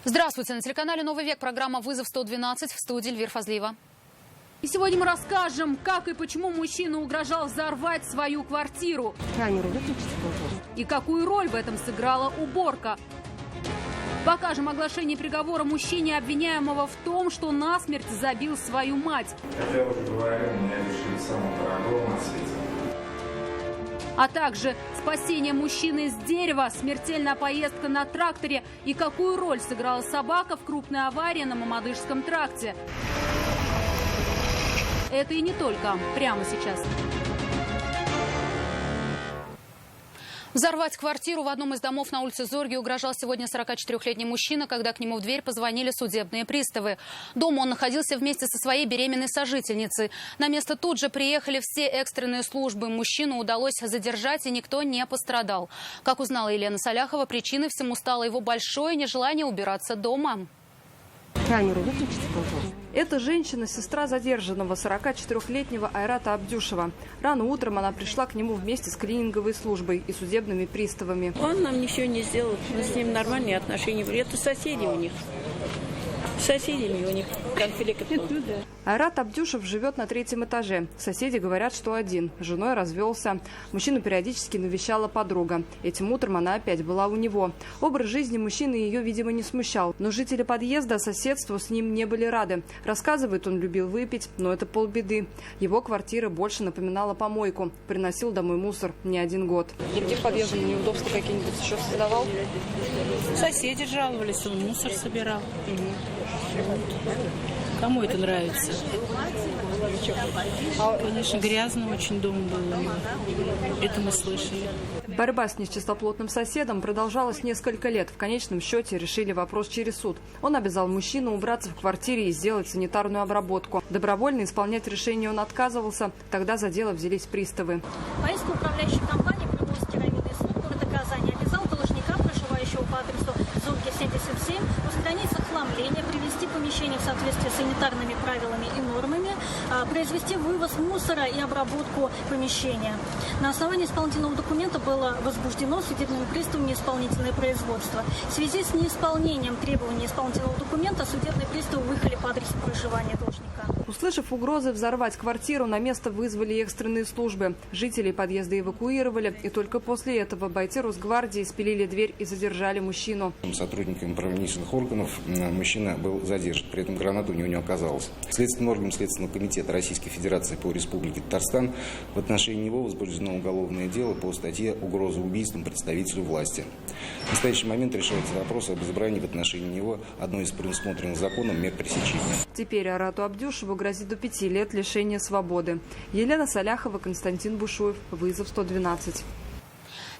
Здравствуйте. На телеканале «Новый век» программа «Вызов 112», в студии Эльвира Фазлиева. И сегодня мы расскажем, как и почему мужчина угрожал взорвать свою квартиру. Камеру выключите, пожалуйста. И какую роль в этом сыграла уборка. Покажем оглашение приговора мужчине, обвиняемого в том, что насмерть забил свою мать. Как я уже говорил, меня лишили самого дорогого на свете. А также спасение мужчины с дерева, смертельная поездка на тракторе и какую роль сыграла собака в крупной аварии на Мамадышском тракте. Это и не только. Прямо сейчас. Взорвать квартиру в одном из домов на улице Зорги угрожал сегодня 44-летний мужчина, когда к нему в дверь позвонили судебные приставы. Дома он находился вместе со своей беременной сожительницей. На место тут же приехали все экстренные службы. Мужчину удалось задержать, и никто не пострадал. Как узнала Елена Саляхова, причиной всему стало его большое нежелание убираться дома. Камеру выключите, пожалуйста. Это женщина, сестра задержанного, 44-летнего Айрата Абдюшева. Рано утром она пришла к нему вместе с клининговой службой и судебными приставами. Он нам ничего не сделал. Мы с ним нормальные отношения были. Это соседи у них. С соседями у них конфликт. Айрат Абдюшев живет на 3-м этаже. Соседи говорят, что один. С женой развелся. Мужчину периодически навещала подруга. Этим утром она опять была у него. Образ жизни мужчины ее, видимо, не смущал. Но жители подъезда соседству с ним не были рады. Рассказывает, он любил выпить, но это полбеды. Его квартира больше напоминала помойку. Приносил домой мусор не один год. Других подъездов неудобства какие-нибудь еще создавал? Соседи жаловались, он мусор собирал. Кому это нравится? Конечно, грязно очень дом был у него. Это мы слышали. Борьба с нечистоплотным соседом продолжалась несколько лет. В конечном счете решили вопрос через суд. Он обязал мужчину убраться в квартире и сделать санитарную обработку. Добровольно исполнять решение он отказывался. Тогда за дело взялись приставы. Поездка управляющей компании Приморский районный суд города Казани обязал должника, проживающего по адресу Зорги 77, устранить захламление, привести помещение в соответствии с санитарными правилами и нормами, произвести вывоз мусора и обработку помещения. На основании исполнительного документа было возбуждено судебными приставами исполнительное производство. В связи с неисполнением требований исполнительного документа судебные приставы выехали по адресу проживания должника. Услышав угрозы взорвать квартиру, на место вызвали экстренные службы. Жителей подъезда эвакуировали, и только после этого бойцы Росгвардии спилили дверь и задержали мужчину. Сотрудниками правоохранительных органов мужчина был задержан, при этом граната у него не оказалось. Следственным органом Следственного комитета Российской Федерации по Республике Татарстан в отношении него возбуждено уголовное дело по статье «Угроза убийством представителю власти». В настоящий момент решается вопрос об избрании в отношении него одной из предусмотренных законом мер пресечения. Теперь Айрату Абдюшеву грозит до 5 лет лишения свободы. Елена Саляхова, Константин Бушуев. Вызов 112.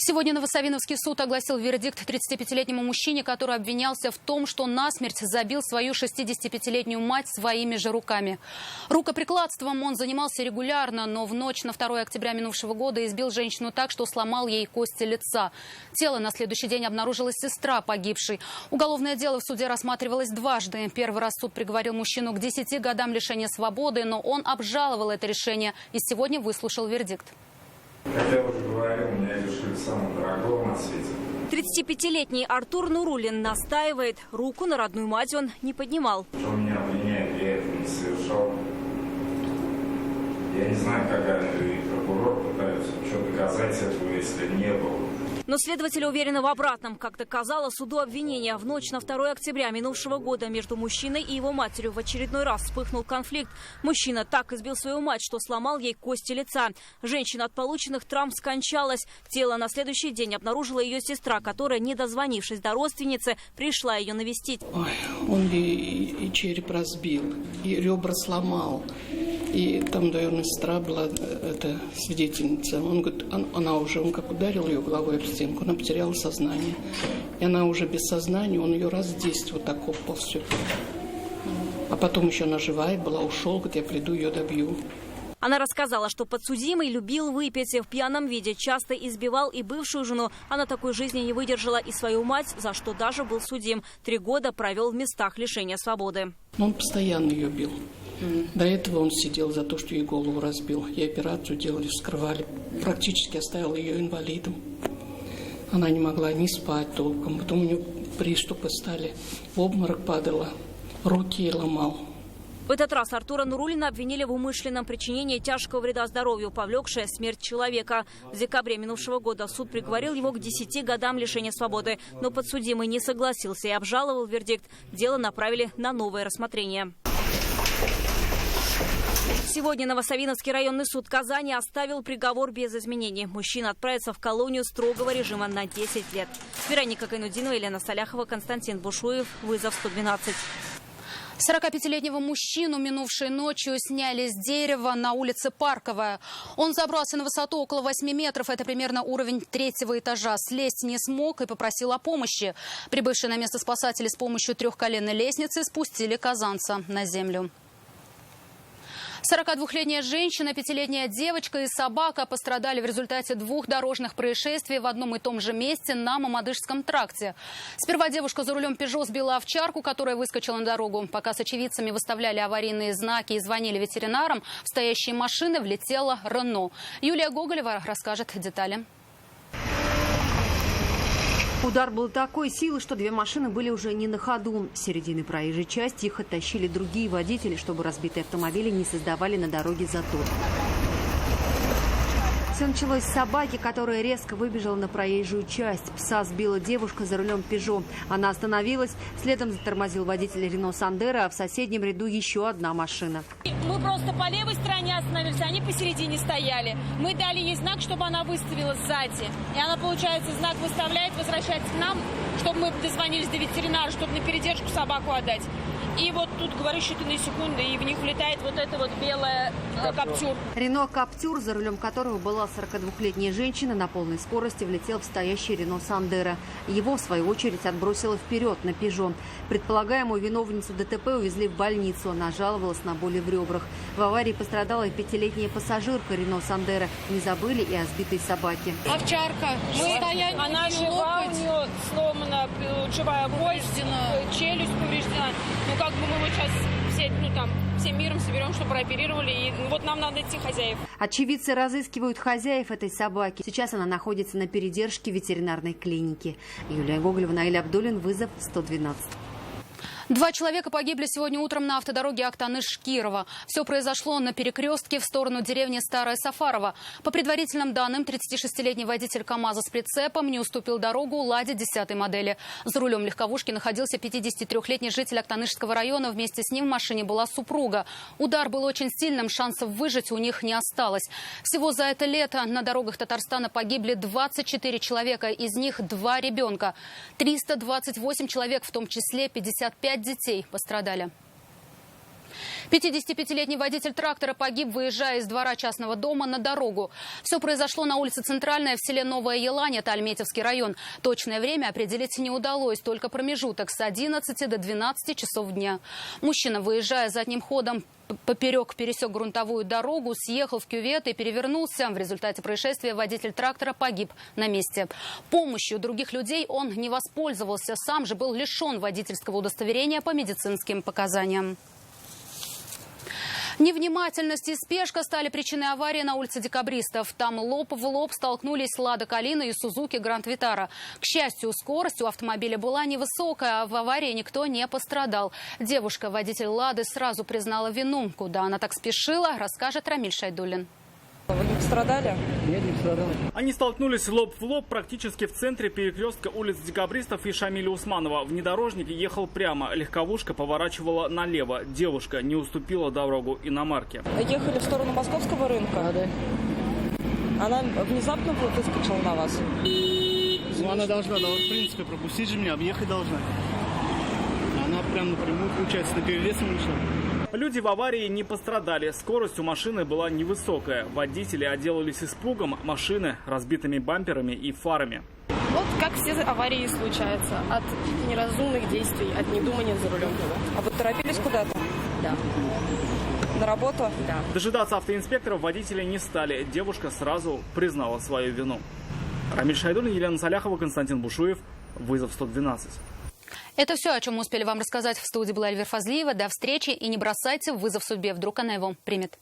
Сегодня Новосавиновский суд огласил вердикт 35-летнему мужчине, который обвинялся в том, что насмерть забил свою 65-летнюю мать своими же руками. Рукоприкладством он занимался регулярно, но в ночь на 2 октября минувшего года избил женщину так, что сломал ей кости лица. Тело на следующий день обнаружила сестра погибшей. Уголовное дело в суде рассматривалось дважды. Первый раз суд приговорил мужчину к 10 годам лишения свободы, но он обжаловал это решение и сегодня выслушал вердикт. Как я уже говорил, меня лишили самого дорогого на свете. 35-летний Артур Нурулин настаивает, руку на родную мать он не поднимал. Что меня обвиняют, я этого не совершал. Я не знаю, как и прокурор пытаются что доказать этого, если не было. Но следователи уверены в обратном. Как доказало суду обвинение, в ночь на 2 октября минувшего года между мужчиной и его матерью в очередной раз вспыхнул конфликт. Мужчина так избил свою мать, что сломал ей кости лица. Женщина от полученных травм скончалась. Тело на следующий день обнаружила ее сестра, которая, не дозвонившись до родственницы, пришла ее навестить. Ой, он и череп разбил, и ребра сломал. И там, наверное, сестра была, эта свидетельница. Он говорит, он как ударил ее головой об стенку, она потеряла сознание. И она уже без сознания, он ее раз 10 вот так об пол все. А потом еще она живая была, ушел, говорит, я приду, ее добью. Она рассказала, что подсудимый любил выпить и в пьяном виде, часто избивал и бывшую жену. Она такой жизни не выдержала и свою мать, за что даже был судим. 3 года провел в местах лишения свободы. Он постоянно ее бил. До этого он сидел за то, что ей голову разбил. Ей операцию делали, вскрывали. Практически оставил ее инвалидом. Она не могла ни спать толком. Потом у нее приступы стали. В обморок падала, руки ломал. В этот раз Артура Нуруллина обвинили в умышленном причинении тяжкого вреда здоровью, повлекшее смерть человека. В декабре минувшего года суд приговорил его к 10 годам лишения свободы. Но подсудимый не согласился и обжаловал вердикт. Дело направили на новое рассмотрение. Сегодня Новосавиновский районный суд Казани оставил приговор без изменений. Мужчина отправится в колонию строгого режима на 10 лет. Вероника Кайнудинова, Елена Саляхова, Константин Бушуев. Вызов 112. 45-летнего мужчину минувшей ночью сняли с дерева на улице Парковая. Он забрался на высоту около 8 метров. Это примерно уровень 3-го этажа. Слезть не смог и попросил о помощи. Прибывшие на место спасатели с помощью трехколенной лестницы спустили казанца на землю. 42-летняя женщина, 5-летняя девочка и собака пострадали в результате 2 дорожных происшествий в одном и том же месте на Мамадышском тракте. Сперва девушка за рулем «Пежо» сбила овчарку, которая выскочила на дорогу. Пока с очевидцами выставляли аварийные знаки и звонили ветеринарам, в стоящие машины влетела «Рено». Юлия Гоголева расскажет детали. Удар был такой силы, что 2 машины были уже не на ходу. С середины проезжей части их оттащили другие водители, чтобы разбитые автомобили не создавали на дороге затор. Все началось с собаки, которая резко выбежала на проезжую часть. Пса сбила девушка за рулем «Пежо». Она остановилась, следом затормозил водитель «Рено Сандеро», а в соседнем ряду еще одна машина. Мы просто по левой стороне остановились, они посередине стояли. Мы дали ей знак, чтобы она выставила сзади. И она, получается, знак выставляет, возвращается к нам, чтобы мы дозвонились до ветеринара, чтобы на передержку собаку отдать. И вот тут, говорю, считанные секунды, и в них влетает вот эта вот белая Каптюр. «Рено Каптюр», за рулем которого была 42-летняя женщина, на полной скорости влетел в стоящий «Рено Сандеро». Его, в свою очередь, отбросило вперед на «Пежо». Предполагаемую виновницу ДТП увезли в больницу. Она жаловалась на боли в ребрах. В аварии пострадала и 5-летняя пассажирка «Рено Сандеро». Не забыли и о сбитой собаке. Овчарка. Она жива, у нее сломана лучевая кость, челюсть повреждена. Ну, как бы мы вот сейчас всем миром соберем, чтобы прооперировали. И вот нам надо найти хозяев. Очевидцы разыскивают хозяев этой собаки. Сейчас она находится на передержке ветеринарной клиники. Юлия Гоголева, Наиль Абдуллин, вызов 112. 2 человека погибли сегодня утром на автодороге Актаныш-Кирова. Все произошло на перекрестке в сторону деревни Старая Сафарова. По предварительным данным, 36-летний водитель КАМАЗа с прицепом не уступил дорогу «Ладе» 10-й модели. За рулем легковушки находился 53-летний житель Актанышского района. Вместе с ним в машине была супруга. Удар был очень сильным, шансов выжить у них не осталось. Всего за это лето на дорогах Татарстана погибли 24 человека, из них 2 ребенка. 328 человек, в том числе 55 детей, пострадали. 55-летний водитель трактора погиб, выезжая из двора частного дома на дорогу. Все произошло на улице Центральная в селе Новая Елань, это Альметьевский район. Точное время определить не удалось, только промежуток с 11 до 12 часов дня. Мужчина, выезжая задним ходом поперек, пересек грунтовую дорогу, съехал в кювет и перевернулся. В результате происшествия водитель трактора погиб на месте. Помощью других людей он не воспользовался, сам же был лишен водительского удостоверения по медицинским показаниям. Невнимательность и спешка стали причиной аварии на улице Декабристов. Там лоб в лоб столкнулись «Лада Калина» и «Сузуки Гранд Витара». К счастью, скорость у автомобиля была невысокая, а в аварии никто не пострадал. Девушка, водитель «Лады», сразу признала вину. Куда она так спешила, расскажет Рамиль Шайдуллин. Вы не пострадали? Нет, не пострадал. Они столкнулись лоб в лоб практически в центре перекрестка улиц Декабристов и Шамиля Усманова. Внедорожник ехал прямо, легковушка поворачивала налево. Девушка не уступила дорогу иномарке. Ехали в сторону московского рынка? Да. Она внезапно выскочила на вас? Ну, она должна, в принципе, пропустить же меня, объехать должна. Она прям напрямую, получается, на перелез вышла. Люди в аварии не пострадали. Скорость у машины была невысокая. Водители отделались испугом, машины разбитыми бамперами и фарами. Вот как все аварии случаются. От неразумных действий, от недумания за рулем. А вы торопились куда-то? Да. На работу? Да. Дожидаться автоинспекторов водители не стали. Девушка сразу признала свою вину. Рамиль Шайдуллин, Елена Саляхова, Константин Бушуев. Вызов 112. Это все, о чем мы успели вам рассказать. В студии была Эльвира Фазлиева. До встречи и не бросайте вызов судьбе. Вдруг она его примет.